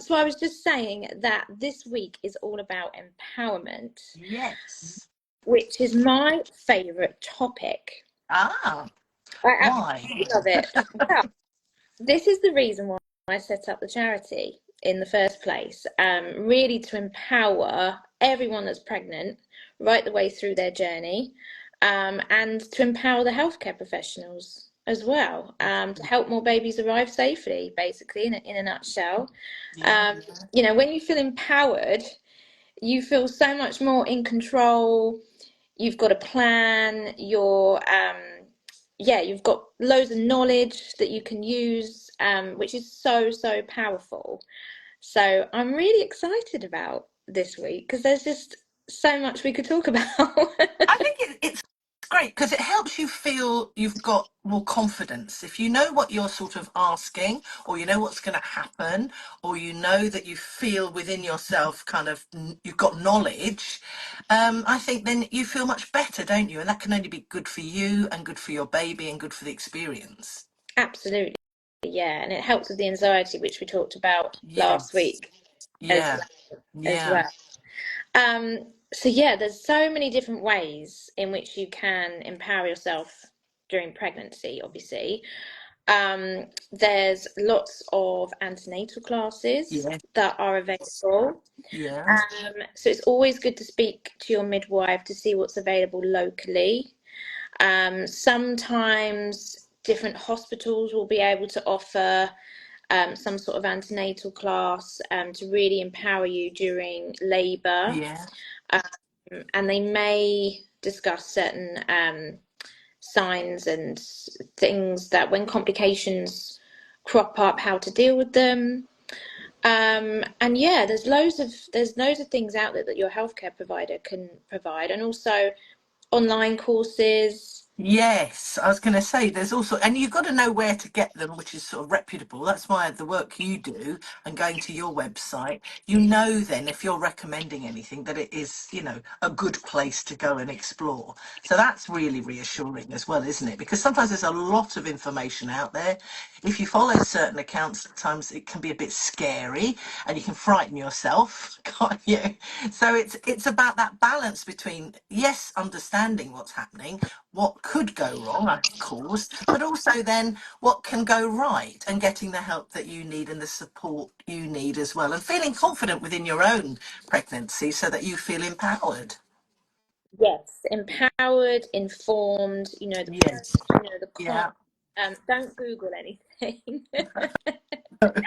So I was just saying that this week is all about empowerment, Yes. which is my favourite topic. Ah, I why? absolutely love it. Well, this is the reason why I set up the charity in the first place, really to empower everyone that's pregnant right the way through their journey, and to empower the healthcare professionals as well, to help more babies arrive safely, basically, in a nutshell. Yeah, Um, when you feel empowered, you feel so much more in control. You've got a plan. You've got loads of knowledge that you can use, which is so powerful. So I'm really excited about this week because there's just so much we could talk about. I think it's great because it helps you feel you've got more confidence. If you know what you're sort of asking, or you know what's going to happen, or you know that you feel within yourself kind of you've got knowledge, I think then you feel much better, don't you? And that can only be good for you and good for your baby and good for the experience. Absolutely, yeah, and it helps with the anxiety, which we talked about last Yes. week as Yeah. as Yeah. well. So yeah, there's so many different ways in which you can empower yourself during pregnancy, obviously. There's lots of antenatal classes Yeah. that are available. Yeah. So it's always good to speak to your midwife to see what's available locally. Sometimes different hospitals will be able to offer some sort of antenatal class to really empower you during labour. Yeah. And they may discuss certain signs and things that when complications crop up, how to deal with them. And yeah, there's loads of things out there that your healthcare provider can provide, and also online courses. Yes, I was going to say there's also, and you've got to know where to get them, which is sort of reputable. That's why the work you do and going to your website, you know, then if you're recommending anything, that it is, a good place to go and explore. So that's really reassuring as well, isn't it? Because sometimes there's a lot of information out there. If you follow certain accounts, sometimes it can be a bit scary and you can frighten yourself, can't you? So it's about that balance between, yes, understanding what's happening, what could go wrong, of course, but also then what can go right, and getting the help that you need and the support you need as well, and feeling confident within your own pregnancy so that you feel empowered. Yes, empowered, informed. The pros, Yes. the cons. Yeah. Don't Google anything. There's so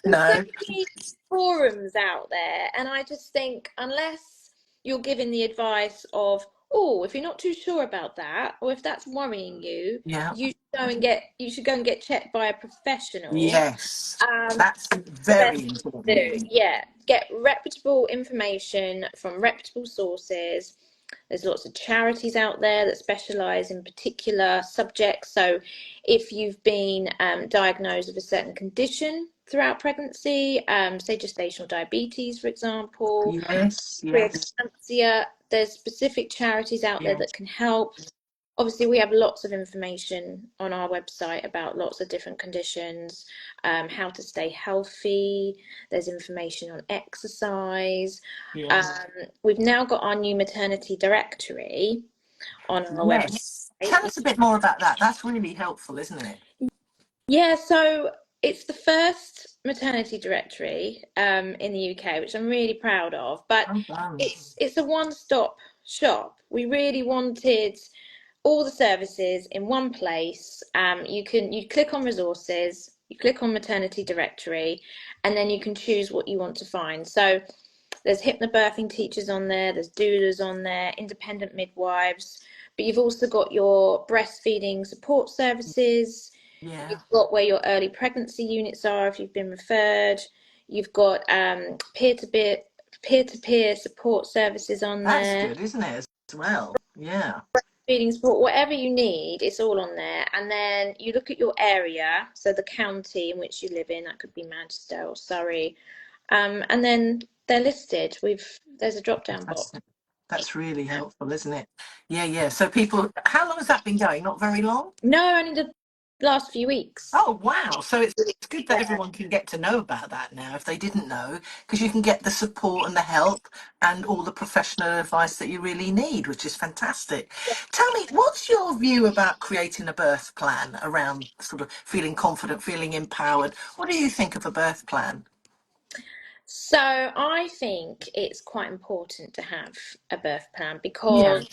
No. many forums out there, and I just think unless you're giving the advice of, oh, if you're not too sure about that, or if that's worrying you, Yeah. you should go and get checked by a professional. Yes. That's That's the very best thing to important. do. Yeah, get reputable information from reputable sources. There's lots of charities out there that specialise in particular subjects. So, if you've been diagnosed with a certain condition throughout pregnancy, say gestational diabetes, for example, Yes. Yes. preeclampsia, there's specific charities out there Yes. that can help. Obviously, we have lots of information on our website about lots of different conditions, how to stay healthy. There's information on exercise. Yes. Um, we've now got our new maternity directory on our Yes. website. Tell us a bit more about that. That's really helpful, isn't it? Yeah, so it's the first maternity directory in the UK, which I'm really proud of. But Well done. it's a one-stop shop. We really wanted all the services in one place. You click on resources, you click on maternity directory, and then you can choose what you want to find. So there's hypnobirthing teachers on there, there's doulas on there, independent midwives, but you've also got your breastfeeding support services. Yeah. You've got where your early pregnancy units are if you've been referred. You've got peer-to-peer support services on That's there. good, isn't it, as well? Yeah. Feeding support, whatever you need, it's all on there. And then you look at your area, so the county in which you live in, that could be Manchester or Surrey, and then they're listed. There's a drop-down box. Fantastic. That's really helpful, isn't it? Yeah, yeah. So people, how long has that been going? Not very long? No, only last few weeks. Oh, wow. So it's good that everyone can get to know about that now if they didn't know, because you can get the support and the help and all the professional advice that you really need, which is fantastic. Tell me, what's your view about creating a birth plan around sort of feeling confident, feeling empowered? What do you think of a birth plan? So I think it's quite important to have a birth plan Yeah, because,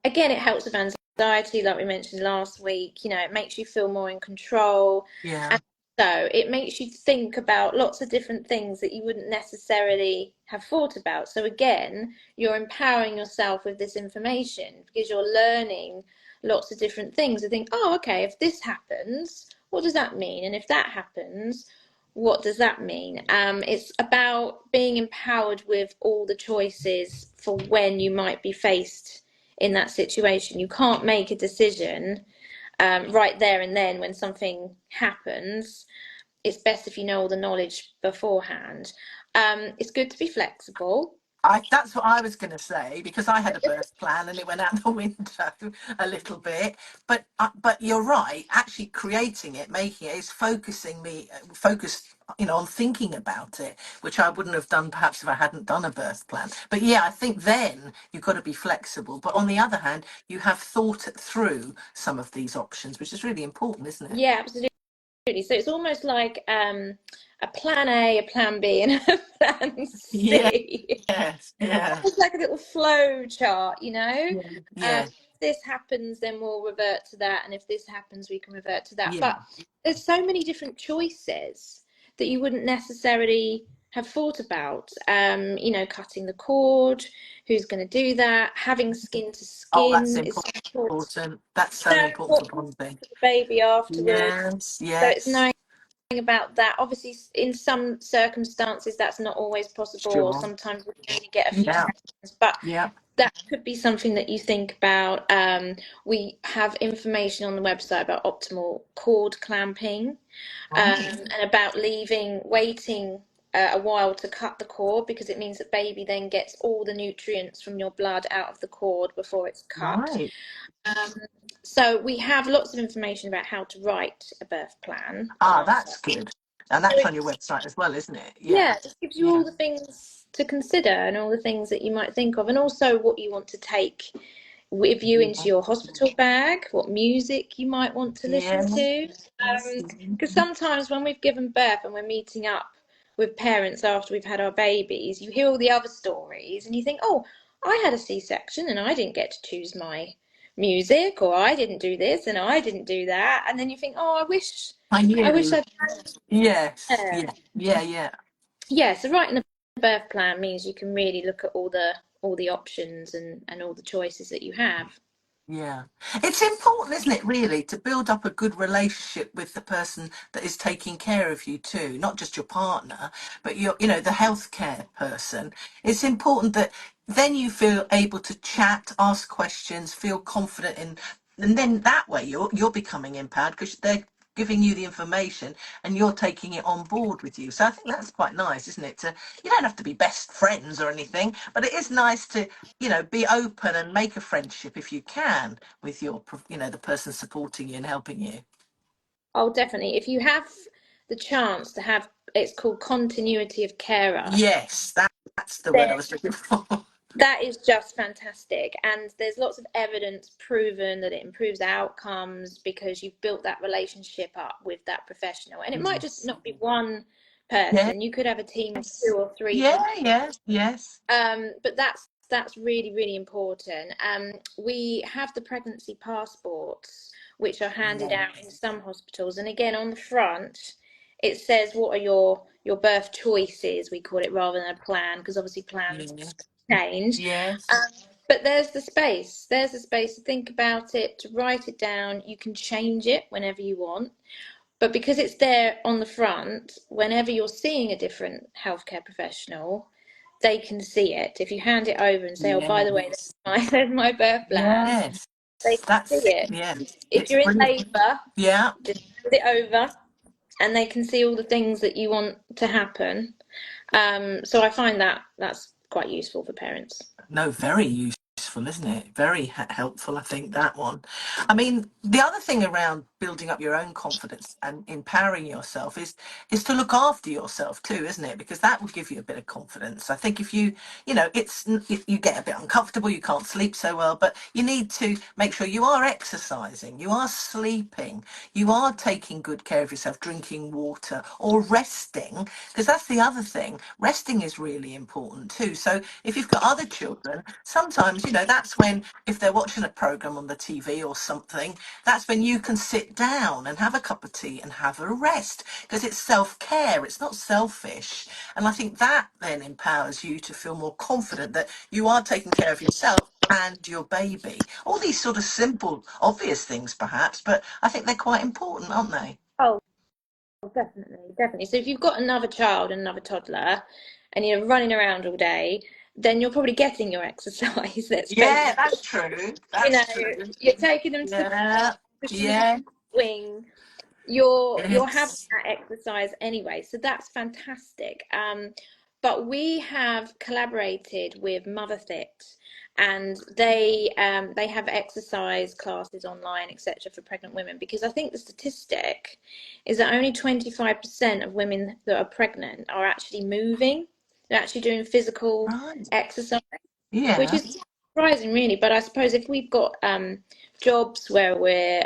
again, it helps with anxiety, like we mentioned last week. You know, it makes you feel more in control. yeah. And so it makes you think about lots of different things that you wouldn't necessarily have thought about. So again, you're empowering yourself with this information because you're learning lots of different things. To think, oh, okay, if this happens, what does that mean? And if that happens, what does that mean? It's about being empowered with all the choices for when you might be faced in that situation. You can't make a decision right there and then when something happens. It's best if you know all the knowledge beforehand. It's good to be flexible. That's what I was going to say, because I had a birth plan and it went out the window a little bit. But you're right. Actually, creating it, making it, is focused, on thinking about it, which I wouldn't have done perhaps if I hadn't done a birth plan. But yeah, I think then you've got to be flexible. But on the other hand, you have thought through some of these options, which is really important, isn't it? Yeah, absolutely. So it's almost like a plan A, a plan B, and a plan Yeah. C. Yes. Yeah. It's like a little flow chart, you know. Yeah. Yeah. If this happens, then we'll revert to that, and if this happens, we can revert to that. Yeah. But there's so many different choices that you wouldn't necessarily have thought about. You know, cutting the cord, who's going to do that? Having skin to Oh, that's skin is important. That's so so important for important bonding. for the baby afterwards. Yes, So it's yes, knowing about that. Obviously, in some circumstances, that's not always possible, or sure. sometimes we only get a few Yeah, seconds. But yeah. that could be something that you think about. We have information on the website about optimal cord clamping, Right. and about waiting a while to cut the cord because it means that baby then gets all the nutrients from your blood out of the cord before it's cut. Right. Um, so we have lots of information about how to write a birth plan on Ah, our that's site. good. And So that's on your it's, website as well, isn't it? yeah, Yeah, it just gives you all yeah. the things to consider and all the things that you might think of, and also what you want to take with you into Yeah. your hospital bag, what music you might want to listen Yeah. to. Because sometimes when we've given birth and we're meeting up with parents after we've had our babies, you hear all the other stories and you think, oh, I had a C-section and I didn't get to choose my music, or I didn't do this and I didn't do that. And then you think, oh, I I wish knew. I'd. Yes. Yeah. Yeah. Yeah. Yeah. Yeah, so writing a birth plan means you can really look at all the options and all the choices that you have. Yeah. It's important, isn't it, really, to build up a good relationship with the person that is taking care of you too, not just your partner, but the healthcare person. It's important that then you feel able to chat, ask questions, feel confident and then that way you're becoming empowered because they're giving you the information and you're taking it on board with you. So I think that's quite nice, isn't it? You don't have to be best friends or anything, but it is nice to be open and make a friendship if you can with the person supporting you and helping you. Oh, definitely. If you have the chance to have, it's called continuity of carer, Yes, that's the word I then was looking for. that is just fantastic. And there's lots of evidence proven that it improves outcomes because you've built that relationship up with that professional. And it might just Yes. not be one Yes. person. You could have a team of two or three Yeah, people. yes, yes. But that's really really important. We have the pregnancy passports, which are handed Yeah. out in some hospitals, and again on the front, it says what are your birth choices. We call it rather than a plan because obviously plans Yes. change. Yes. Um, but there's the space. There's the space to think about it, to write it down. You can change it whenever you want. But because it's there on the front, whenever you're seeing a different healthcare professional, they can see it. If you hand it over and say, "Oh, by the way, Yes. there's my birth plan," Yes. they can see it. Yeah. If It's you're in brilliant. labour, Yeah. just hand it over, and they can see all the things that you want to happen. So I find that that's quite useful for parents. No, very useful. useful, isn't it? Very helpful, I think, that one. I mean, the other thing around building up your own confidence and empowering yourself is to look after yourself too, isn't it? Because that will give you a bit of confidence. I think if you get a bit uncomfortable, you can't sleep so well, but you need to make sure you are exercising, you are sleeping, you are taking good care of yourself, drinking water or resting, because that's the other thing. Resting is really important too. So if you've got other children, sometimes, that's when, if they're watching a program on the TV or something, that's when you can sit down and have a cup of tea and have a rest, because it's self-care, it's not selfish. And I think that then empowers you to feel more confident that you are taking care of yourself and your baby. All these sort of simple, obvious things perhaps, but I think they're quite important, aren't they? Oh, definitely, definitely. So if you've got another child and another toddler and you're running around all day, then you're probably getting your exercise, let's face Yeah, it. that's true. You know, That's true. you're taking them to the park, Yeah, pushing them on yeah, the swing, you're having yes. that exercise anyway, so that's fantastic. But we have collaborated with MotherFit, and they have exercise classes online, etc., for pregnant women, because I think the statistic is that only 25% of women that are pregnant are actually moving. They're actually doing physical Right. exercise, which Yeah. is surprising, really. But I suppose if we've got jobs where we're,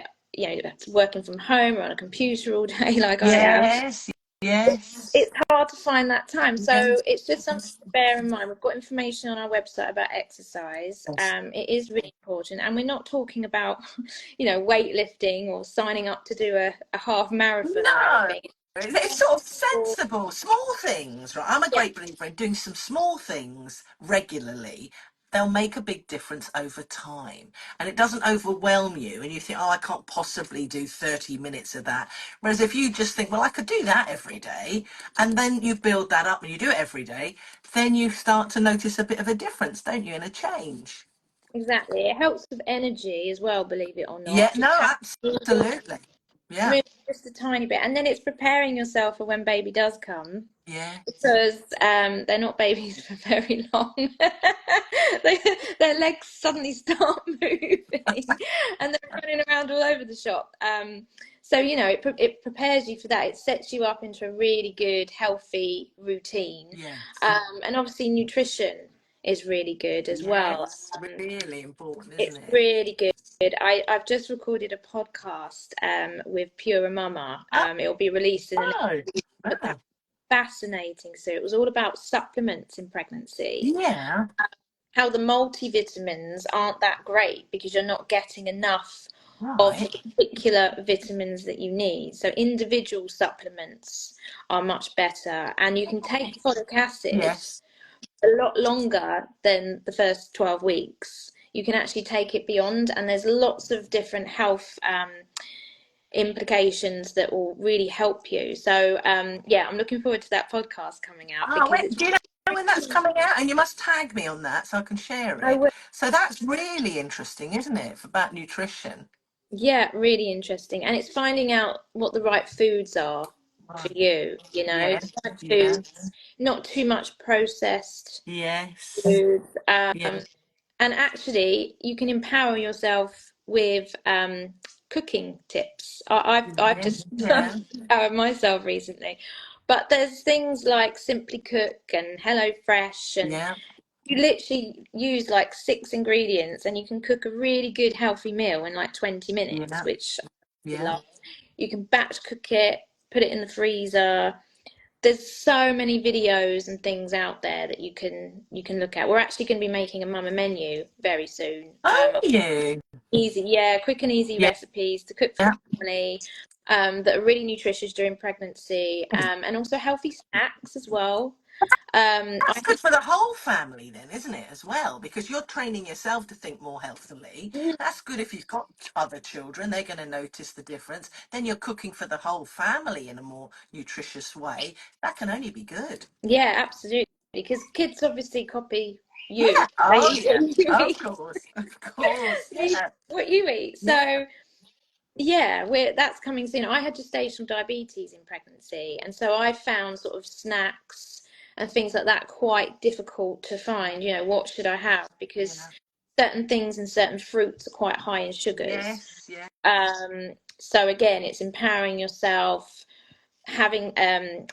working from home or on a computer all day, like I am, Yes. Yes. it's hard to find that time. So Yes. it's just something to bear in mind. We've got information on our website about exercise. Yes. It is really important, and we're not talking about, weightlifting or signing up to do a half marathon or No. anything. It's sort of sensible, small things, right? I'm a Yeah, great believer in doing some small things regularly. They'll make a big difference over time. And it doesn't overwhelm you and you think, oh, I can't possibly do 30 minutes of that. Whereas if you just think, well, I could do that every day, and then you build that up and you do it every day, then you start to notice a bit of a difference, don't you, and a change. exactly. It helps with energy as well, believe it or Yeah, not. Just no, having absolutely. Yeah, move just a tiny bit, and then it's preparing yourself for when baby does come, yeah. because they're not babies for very long. they, their legs suddenly start moving, and they're running around all over the shop. So it prepares you for that. It sets you up into a really good, healthy routine, Yes. and obviously nutrition is really good as well. Yes. Really important, isn't It's it? really good. I've just recorded a podcast with Pura Mama. Oh, It'll be released in the next oh, week, but that's oh. fascinating. So it was all about supplements in pregnancy, Yeah. how the multivitamins aren't that great because you're not getting enough of Right. the particular vitamins that you need. So individual supplements are much better, and you can take folic acid Yes. a lot longer than the first 12 weeks. You can actually take it beyond, and there's lots of different health implications that will really help you. So, yeah, I'm looking forward to that podcast coming out Ah, because it's. do you know when that's coming out? And you must tag me on that so I can share I it. will. So that's really interesting, isn't it, about nutrition? Yeah, really interesting. And it's finding out what the right foods are for Right. you, Yeah. the right Yeah. foods, not too much processed Yes. foods. Yeah. And actually, you can empower yourself with cooking tips. I've Yeah. just Yeah. empowered myself recently. But there's things like Simply Cook and Hello Fresh, and Yeah. you literally use like six ingredients and you can cook a really good healthy meal in like 20 minutes, Yeah. which I Yeah. love. You can batch cook it, put it in the freezer. There's so many videos and things out there that you can look at. We're actually going to be making a mama menu very soon. Oh, yeah. Easy, yeah, quick and easy Yeah. recipes to cook for the family, that are really nutritious during pregnancy, and also healthy snacks as well. That's good for the whole family, then, isn't it, as well? Because you're training yourself to think more healthily. That's good if you've got other children, they're going to notice the difference. Then you're cooking for the whole family in a more nutritious way. That can only be good. Yeah, absolutely. Because kids obviously copy you. Yeah. They Oh, eat yeah. what you Of eat. course. Of course. They eat Yeah. what you eat. Yeah. So yeah, that's coming soon. I had gestational diabetes in pregnancy, and so I found sort of snacks and things like that quite difficult to find. What should I have? Because Yeah. certain things and certain fruits are quite high in sugars. Yes, yes. So again, it's empowering yourself, having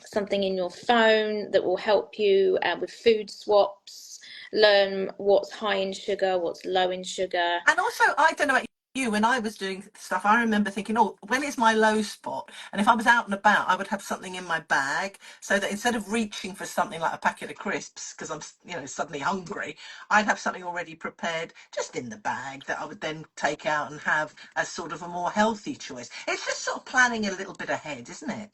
something in your phone that will help you with food swaps, learn what's high in sugar, what's low in sugar. And also, I don't know about you, when I was doing stuff, I remember thinking, oh, when is my low spot? And if I was out and about, I would have something in my bag so that instead of reaching for something like a packet of crisps, because I'm, suddenly hungry, I'd have something already prepared just in the bag that I would then take out and have as sort of a more healthy choice. It's just sort of planning a little bit ahead, isn't it?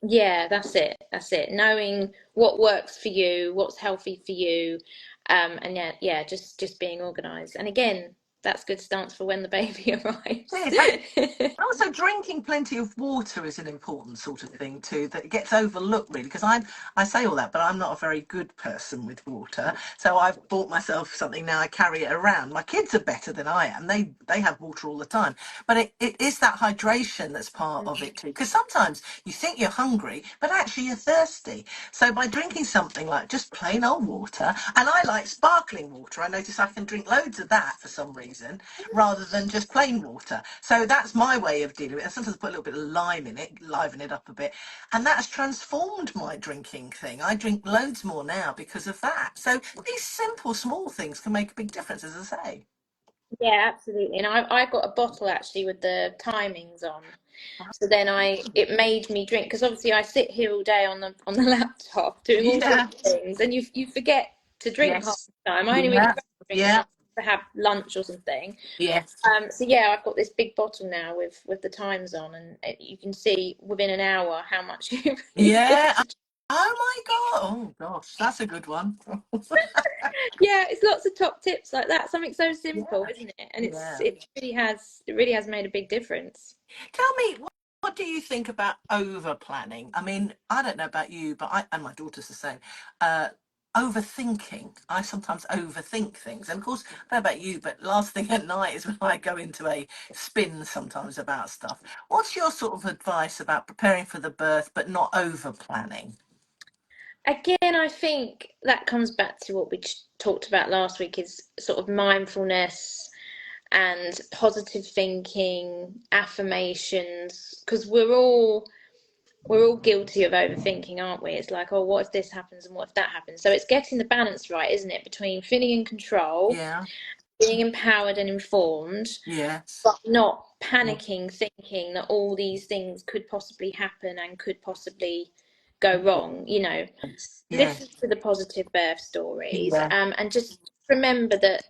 Yeah, that's it. That's it. Knowing what works for you, what's healthy for you, and yeah, just being organized. And again, that's good stance for when the baby arrives. Yes, and also drinking plenty of water is an important sort of thing too that gets overlooked really, because I say all that, but I'm not a very good person with water. So I've bought myself something now, I carry it around. My kids are better than I am. They have water all the time. But it is that hydration that's part of it too. Because sometimes you think you're hungry, but actually you're thirsty. So by drinking something like just plain old water, and I like sparkling water, I notice I can drink loads of that for some reason rather than just plain water. So that's my way of dealing with it. And sometimes I put a little bit of lime in it, liven it up a bit. And that's transformed my drinking thing. I drink loads more now because of that. So these simple, small things can make a big difference, as I say. Yeah, absolutely. And I got a bottle actually with the timings on. So then it made me drink because obviously I sit here all day on the laptop doing all sorts Yeah. of things, and you forget to drink half Yes. the time. I only really Yeah. drink when I Yeah. have to have lunch or something. Yes. So yeah, I've got this big bottle now with the times on, and you can see within an hour how much you've got Yeah. to. Oh my God. Oh gosh, that's a good one. Yeah, it's lots of top tips like that. Something so simple, Yeah. isn't it? And Yeah. it really has made a big difference. Tell me, what do you think about over planning? I mean, I don't know about you, but I and my daughter's the same. Uh, Overthinking. I sometimes overthink things, and of course, I don't know about you, but last thing at night is when I go into a spin sometimes about stuff. What's your sort of advice about preparing for the birth, but not over planning? Again, I think that comes back to what we talked about last week is sort of mindfulness and positive thinking, affirmations, because we're all guilty of overthinking, aren't we? It's like, oh, what if this happens and what if that happens? So it's getting the balance right, isn't it, between feeling in control, Yeah. being empowered and informed, Yes. but not panicking, thinking that all these things could possibly happen and could possibly go wrong. Yes. Listen Yes. to the positive birth stories, Yeah. and just remember that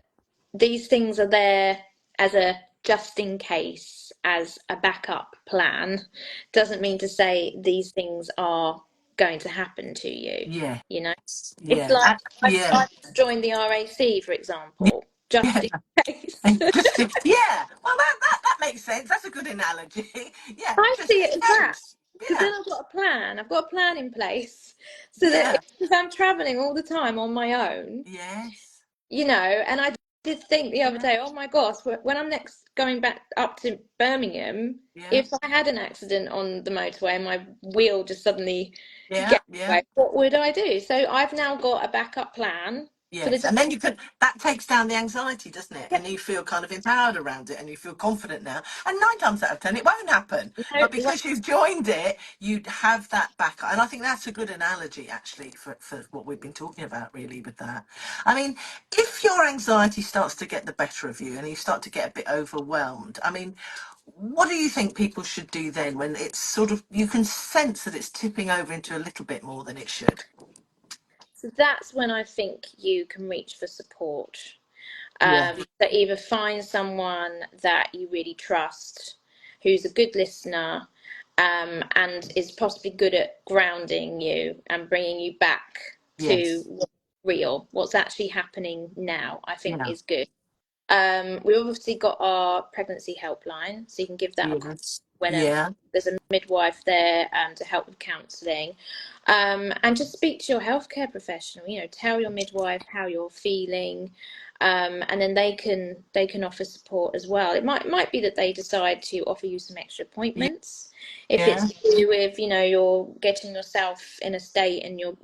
these things are there as a just in case, as a backup plan. Doesn't mean to say these things are going to happen to you. Yeah. You know, it's Yeah. like Yeah. I've just joined the RAC, for example, just Yeah. in case. And just yeah, well, that makes sense. That's a good analogy. Yeah, I just see in it as that case. because Yeah, then I've got a plan. I've got a plan in place so that yeah, if I'm traveling all the time on my own, yes, and I did think the other yeah, day, oh my gosh, when I'm next going back up to Birmingham, yeah, if I had an accident on the motorway and my wheel just suddenly yeah, gets yeah. away, what would I do? So I've now got a backup plan for the Yes, just and then you can, that takes down the anxiety, doesn't it? yeah, And you feel kind of empowered around it and you feel confident now. And 9 times out of 10, it won't happen. no, But because you've joined it, you have that backup. And I think that's a good analogy, actually, for what we've been talking about, really, with that. I mean, if your anxiety starts to get the better of you and you start to get a bit overwhelmed, I mean, what do you think people should do then when it's sort of, you can sense that it's tipping over into a little bit more than it should? so that's when I think you can reach for support. Yeah. That either find someone that you really trust, who's a good listener, and is possibly good at grounding you and bringing you back to Yes. what's real, what's actually happening now, I think Yeah. is good. We've obviously got our pregnancy helpline, so you can give that a call Yes. whenever. Yeah. There's a midwife there to help with counselling, and just speak to your healthcare professional. Tell your midwife how you're feeling, and then they can offer support as well. It might be that they decide to offer you some extra appointments if Yeah. it's to do with you're getting yourself in a state and you're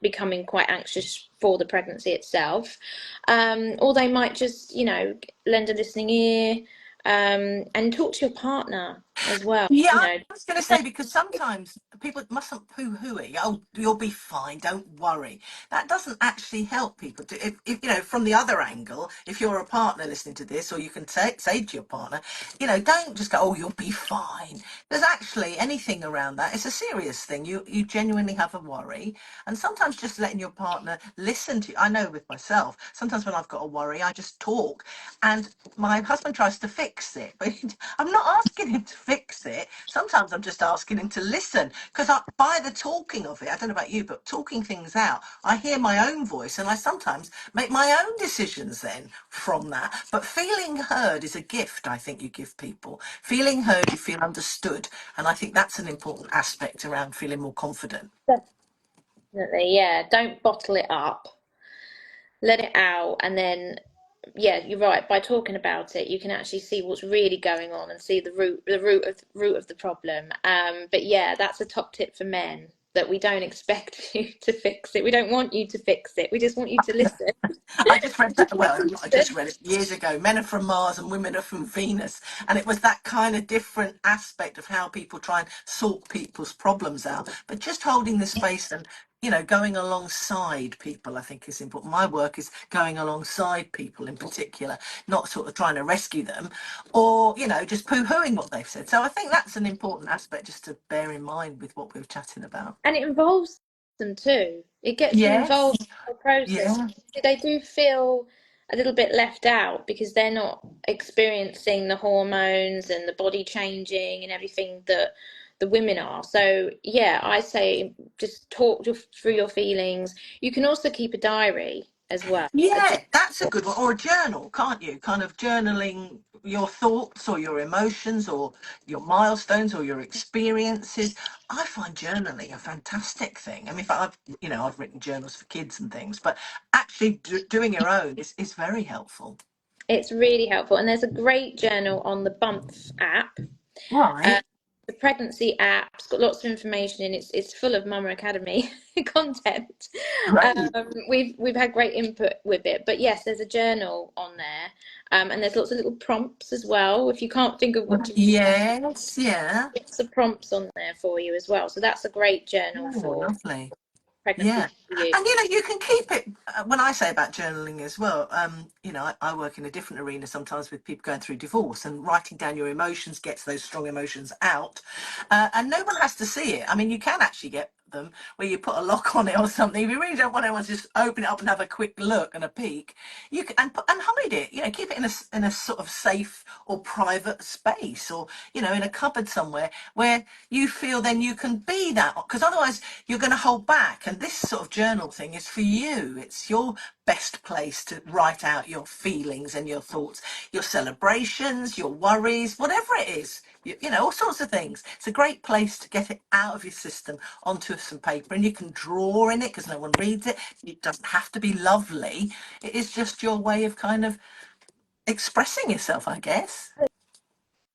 becoming quite anxious for the pregnancy itself, or they might just, lend a listening ear, and talk to your partner as well. Yeah, You I know, was going to say, because sometimes people mustn't poo-hoo it. Oh, you'll be fine. Don't worry. That doesn't actually help people. If from the other angle, if you're a partner listening to this, or you can say to your partner, don't just go, oh, you'll be fine. There's actually anything around that. It's a serious thing. You genuinely have a worry, and sometimes just letting your partner listen to you. I know with myself, sometimes when I've got a worry, I just talk, and my husband tries to fix it, but I'm not asking him to fix it. Sometimes I'm just asking him to listen, because by the talking of it, I don't know about you, but talking things out, I hear my own voice, and I sometimes make my own decisions then from that. But feeling heard is a gift, I think, you give people. Feeling heard, you feel understood, and I think that's an important aspect around feeling more confident. definitely, yeah. Don't bottle it up. Let it out, and then, yeah, you're right. By talking about it, you can actually see what's really going on and see the root of the problem. But yeah, that's a top tip for men, that we don't expect you to fix it. We don't want you to fix it. We just want you to listen. I just read that. Well, I just Listen. read it years ago. Men are from Mars and women are from Venus, and it was that kind of different aspect of how people try and sort people's problems out. But just holding the space and going alongside people, I think, is important. My work is going alongside people in particular, not sort of trying to rescue them, or just poo-hooing what they've said. So I think that's an important aspect just to bear in mind with what we were chatting about. And it involves them too. It gets them involved Yes. in the whole process. Yeah. They do feel a little bit left out because they're not experiencing the hormones and the body changing and everything that the women are. So yeah, I say just talk through your feelings. You can also keep a diary as well. Yeah, that's a good one. Or a journal, can't you? Kind of journaling your thoughts or your emotions or your milestones or your experiences. I find journaling a fantastic thing. I mean, I've written journals for kids and things, but actually doing your own is very helpful. It's really helpful. And there's a great journal on the Bump app. Uh, Right. the pregnancy app's got lots of information in. It's full of Mama Academy content. Great. We've had great input with it, but yes, there's a journal on there, and there's lots of little prompts as well. If you can't think of what to write, Yes, yeah. lots of prompts on there for you as well. So that's a great journal Oh, for lovely. pregnancy Yeah, for you. and you can keep it. When I say about journaling as well, I work in a different arena sometimes with people going through divorce, and writing down your emotions gets those strong emotions out, and no one has to see it. I mean, you can actually get them where you put a lock on it or something. If you really don't want anyone to just open it up and have a quick look and a peek, you can and hide it. Keep it in a sort of safe or private space, or in a cupboard somewhere where you feel then you can be that, because otherwise you're going to hold back. And this sort of journal thing is for you. It's your best place to write out your feelings and your thoughts, your celebrations, your worries, whatever it is. All sorts of things. It's a great place to get it out of your system onto some paper, and you can draw in it because no one reads it. It doesn't have to be lovely. It is just your way of kind of expressing yourself, I guess.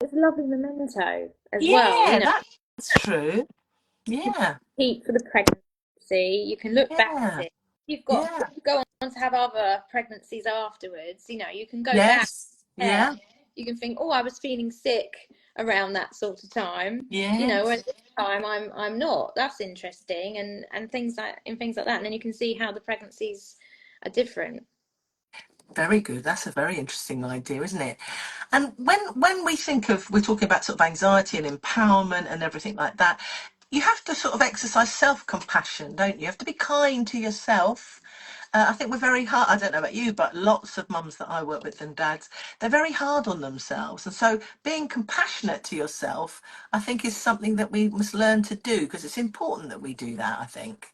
It's a lovely memento as well. Yeah, that's true. Yeah, Keep for the pregnancy. You can look back yeah, at it. yeah. If you go on to have other pregnancies afterwards, you can go back Yes, there. yeah, You can think, oh, I was feeling sick around that sort of time. yes. At this time I'm not. That's interesting, and things like that. And then you can see how the pregnancies are different. Very good. That's a very interesting idea, isn't it? And when we think of, we're talking about sort of anxiety and empowerment and everything like that, you have to sort of exercise self-compassion, don't you? You have to be kind to yourself. I think we're very hard. I don't know about you, but lots of mums that I work with and dads, they're very hard on themselves. And so being compassionate to yourself, I think, is something that we must learn to do, because it's important that we do that, I think.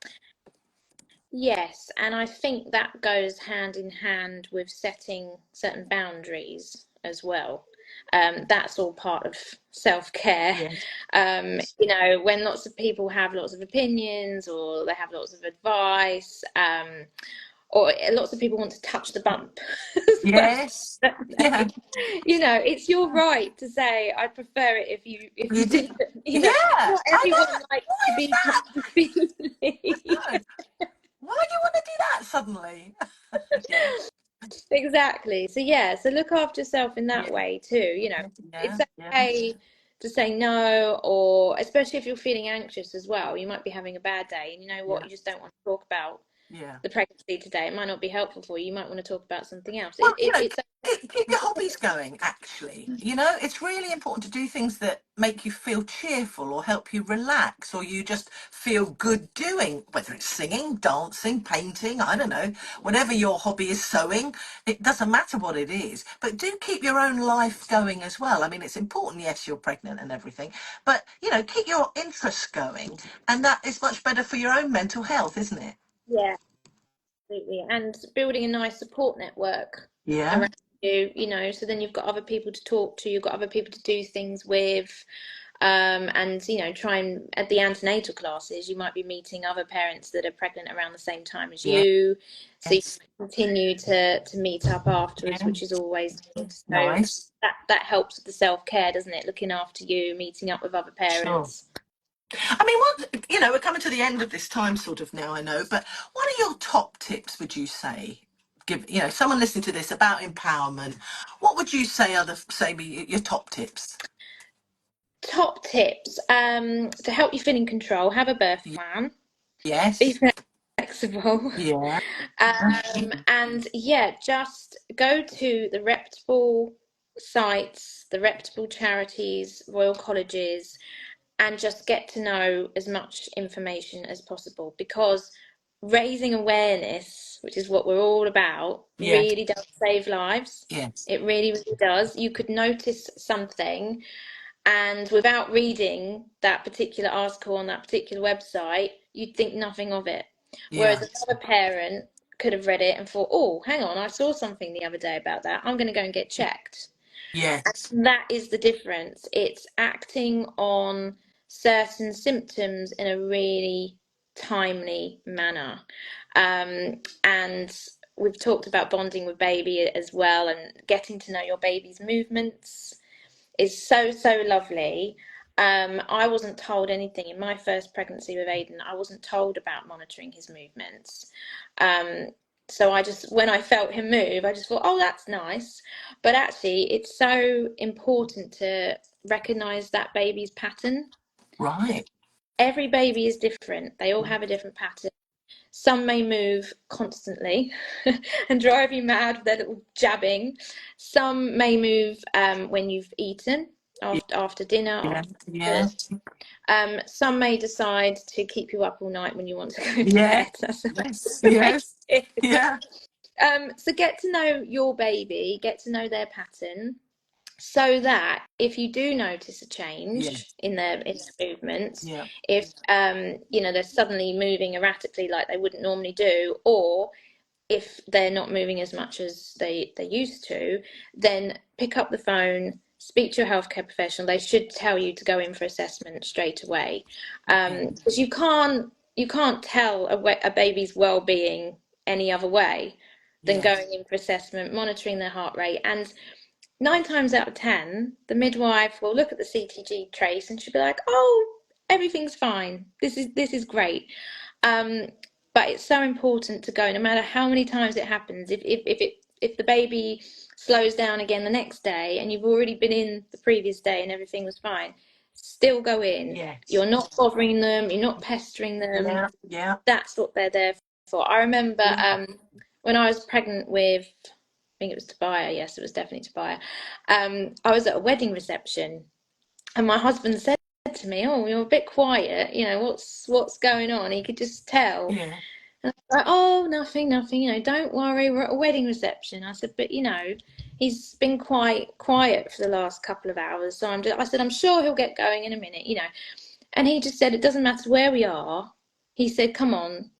Yes, and I think that goes hand in hand with setting certain boundaries as well. That's all part of self-care. Yes. When lots of people have lots of opinions or they have lots of advice, or lots of people want to touch the bump as well. Yes. Yeah. It's your right to say, I'd prefer it if you You did. didn't. Yeah, Not I everyone know. likes Why to is be that? touched. I know. suddenly. Yeah, Exactly. So yeah, so look after yourself in that yeah, way too. You know, yeah, it's yeah, okay to say no, or especially if you're feeling anxious as well. You might be having a bad day, and you know what, yeah, you just don't want to talk about yeah. the pregnancy today. It might not be helpful for you. You might want to talk about something else. Well, It's keep your hobbies going, actually. It's really important to do things that make you feel cheerful or help you relax or you just feel good doing, whether it's singing, dancing, painting, I don't know, whatever your hobby is, sewing, it doesn't matter what it is. But do keep your own life going as well. I mean, it's important, yes, you're pregnant and everything, but, keep your interests going. And that is much better for your own mental health, isn't it? yeah, absolutely. And building a nice support network Yeah, around you, so then you've got other people to talk to, you've got other people to do things with. And try and at the antenatal classes you might be meeting other parents that are pregnant around the same time as yeah, you, so you yes, continue to meet up afterwards, yeah, which is always good. So nice. that helps with the self-care, doesn't it, looking after you, meeting up with other Sure. parents. I mean, we're coming to the end of this time sort of now, I know, but what are your top tips, would you say? Give, someone listening to this about empowerment, what would you say are say be your top tips? Top tips, to help you feel in control: have a birth Y- plan, be Yes. flexible. Yeah. And yeah, just go to the reputable sites, the reputable charities, royal colleges, and just get to know as much information as possible, because raising awareness, which is what we're all about, Yeah. really does save lives. Yes. It really, really does. You could notice something, and without reading that particular article on that particular website, you'd think nothing of it. Whereas Yeah. another parent could have read it and thought, oh, hang on, I saw something the other day about that. I'm going to go and get checked. Yes. And that is the difference. It's acting on certain symptoms in a really timely manner. And we've talked about bonding with baby as well, and getting to know your baby's movements is so, so lovely. I wasn't told anything in my first pregnancy with Aiden. I wasn't told about monitoring his movements. Um, so I just, when I felt him move, I just thought, oh, that's nice. But actually, it's so important to recognize that baby's pattern, because Right. every baby is different. They all have a different pattern. Some may move constantly and drive you mad with their little jabbing. Some may move when you've eaten, after dinner, Yeah. after Yeah. breakfast. Some may decide to keep you up all night when you want to go to Yeah. bed. That's the way Yes. the way Yes. it is. Yeah. So get to know your baby, get to know their pattern, so that if you do notice a Yeah. change in their movements, Yeah. if they're suddenly moving erratically like they wouldn't normally do, or if they're not moving as much as they used to, then pick up the phone, speak to your healthcare professional. They should tell you to go in for assessment straight away, Yeah. because you can't tell a baby's well-being any other way than Yes. going in for assessment, monitoring their heart rate. And 9 times out of 10, the midwife will look at the CTG trace and she'll be like, "Oh, everything's fine. This is great." Um, but it's so important to go, no matter how many times it happens. If the baby slows down again the next day and you've already been in the previous day and everything was fine, still go in. Yes. You're not bothering them. You're not pestering them. Yeah. Yeah. That's what they're there for. I remember when I was pregnant with, I think it was Tobiah. Yes, it was definitely Tobiah. I was at a wedding reception, and my husband said to me, "Oh, you're a bit quiet. What's going on?" He could just tell. Yeah. And I was like, "Oh, nothing, nothing. Don't worry. We're at a wedding reception." I said, "But he's been quite quiet for the last couple of hours. So I said, I'm sure he'll get going in a minute. And he just said, it doesn't matter where we are. He said, come on,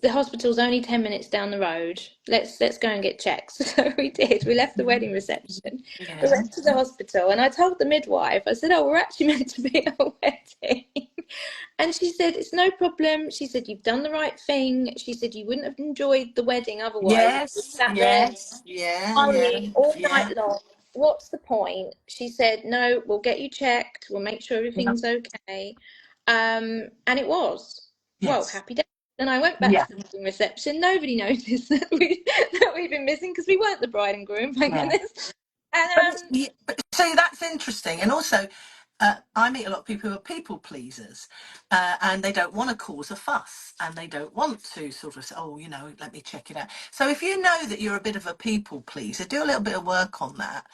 the hospital's only 10 minutes down the road. Let's go and get checked. So we did. We left the wedding reception. We Yeah. went to the hospital, and I told the midwife, I said, oh, we're actually meant to be at a wedding. And she said, it's no problem. She said, you've done the right thing. She said, you wouldn't have enjoyed the wedding otherwise if you Yes. sat there Yes. Yeah. Yeah. worrying all Yeah. night long. What's the point? She said, no, we'll get you checked. We'll make sure Yeah. everything's okay. And it was. Well, Yes. happy day. Then I went back Yeah. to the wedding reception. Nobody noticed that we'd been missing because we weren't the bride and groom, thank Yeah. goodness. But, And yeah, but see, that's interesting. And also, I meet a lot of people who are people pleasers, and they don't want to cause a fuss, and they don't want to sort of say, oh, let me check it out. So if you know that you're a bit of a people pleaser, do a little bit of work on that.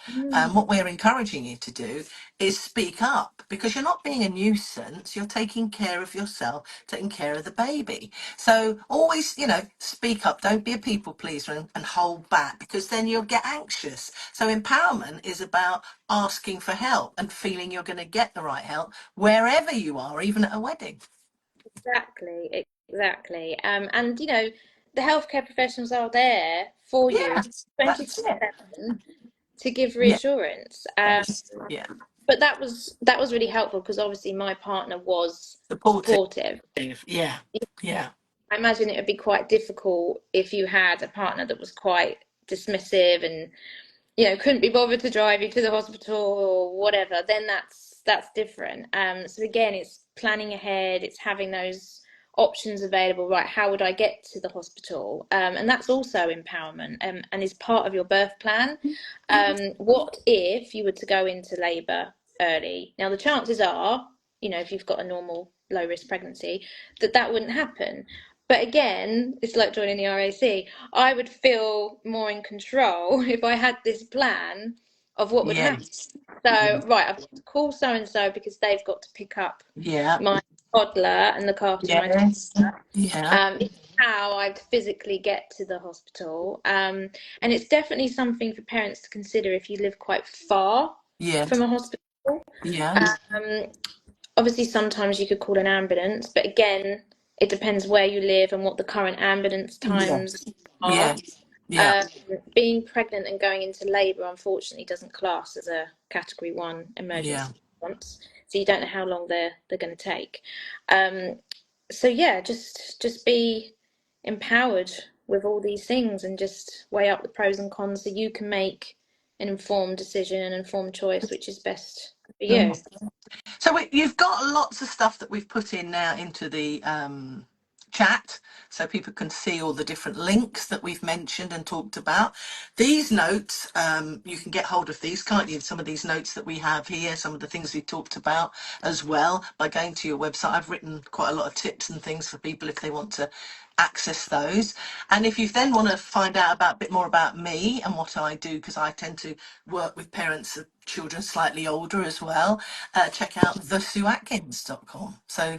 What we're encouraging you to do is speak up, because you're not being a nuisance. You're taking care of yourself, taking care of the baby. So always, speak up. Don't be a people pleaser and hold back, because then you'll get anxious. So empowerment is about asking for help and feeling you're going to get the right help wherever you are, even at a wedding. exactly. And the healthcare professionals are there for you Yes, that's it. 24/7 to give Yeah, reassurance. yes, yeah. But that was really helpful because obviously my partner was Supportive. supportive. Yeah, yeah, I imagine it would be quite difficult if you had a partner that was quite dismissive and couldn't be bothered to drive you to the hospital or whatever, then that's different. So again, it's planning ahead, it's having those options available. Right, how would I get to the hospital? And that's also empowerment, and is part of your birth plan. What if you were to go into labour early? Now, the chances are, if you've got a normal low risk pregnancy, that wouldn't happen. But again, it's like joining the RAC. I would feel more in control if I had this plan of what would happen. yes, So, right, I've got to call so and so because they've got to pick up yeah, my toddler and look after my yes, toddler. yeah, It's how I'd physically get to the hospital. And it's definitely something for parents to consider if you live quite far yeah, from a hospital. yeah, Um, Obviously, sometimes you could call an ambulance, but again, it depends where you live and what the current ambulance yeah, times are. yeah, yeah, Um, Being pregnant and going into labour, unfortunately, doesn't class as a Category 1 yeah. emergency response, so you don't know how long they're going to take. Um, so yeah, just be empowered with all these things and just weigh up the pros and cons so you can make an informed decision, an informed choice, which is best for Sure. you. So you've got lots of stuff that we've put in now into the chat, so people can see all the different links that we've mentioned and talked about. These notes, you can get hold of these, can't you? Some of these notes that we have here, some of the things we talked about as well, by going to your website. I've written quite a lot of tips and things for people if they want to access those. And if you then want to find out about a bit more about me and what I do, because I tend to work with parents of children slightly older as well, check out thesueatkins.com. So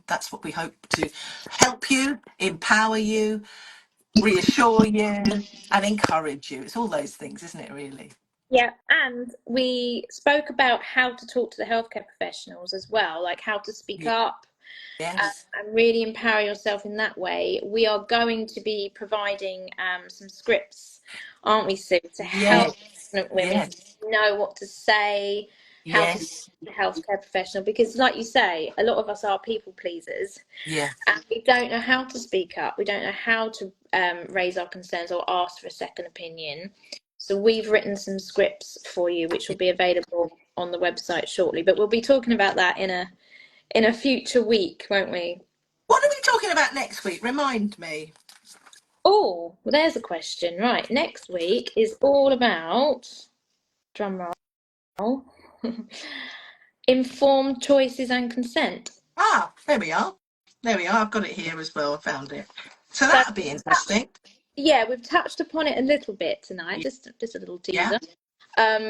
that's what we hope to help you, empower you, reassure you, and encourage you. It's all those things, isn't it, really? Yeah, and we spoke about how to talk to the healthcare professionals as well, like how to speak up, Yes, and really empower yourself in that way. We are going to be providing some scripts, aren't we, Sue, to help yes, pregnant women yes, know what to say, how to speak yes, to the healthcare professional, because like you say, a lot of us are people pleasers yeah, and we don't know how to speak up. We don't know how to raise our concerns or ask for a second opinion. So we've written some scripts for you, which will be available on the website shortly. But we'll be talking about that in a future week, won't we? what are we talking about next week? Remind me. Oh, well, there's a question. Right, next week is all about drum roll, informed choices and consent. There we are. There we are. I've got it here as well. I found it. So So that'll be interesting. yeah, we've touched upon it a little bit tonight, Y- just a little yeah. teaser.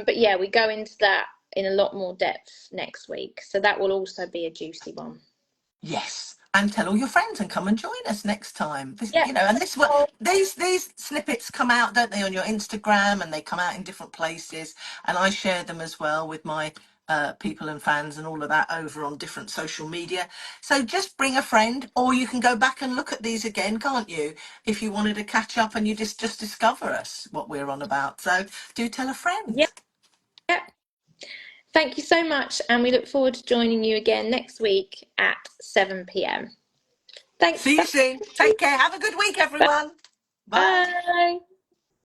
But yeah, we go into that in a lot more depth next week. So that will also be a juicy one. Yes, and tell all your friends and come and join us next time. Yeah. And this what Oh, these snippets come out, don't they, on your Instagram, and they come out in different places, and I share them as well with my people and fans and all of that over on different social media. So just bring a friend, or you can go back and look at these again, can't you? If you wanted to catch up and you just discover us what we're on about. So do tell a yeah. friend. Yeah. Thank you so much, and we look forward to joining you again next week at 7 p.m. Thanks. See you soon. Take care. Have a good week, Bye. everyone. Bye. Bye.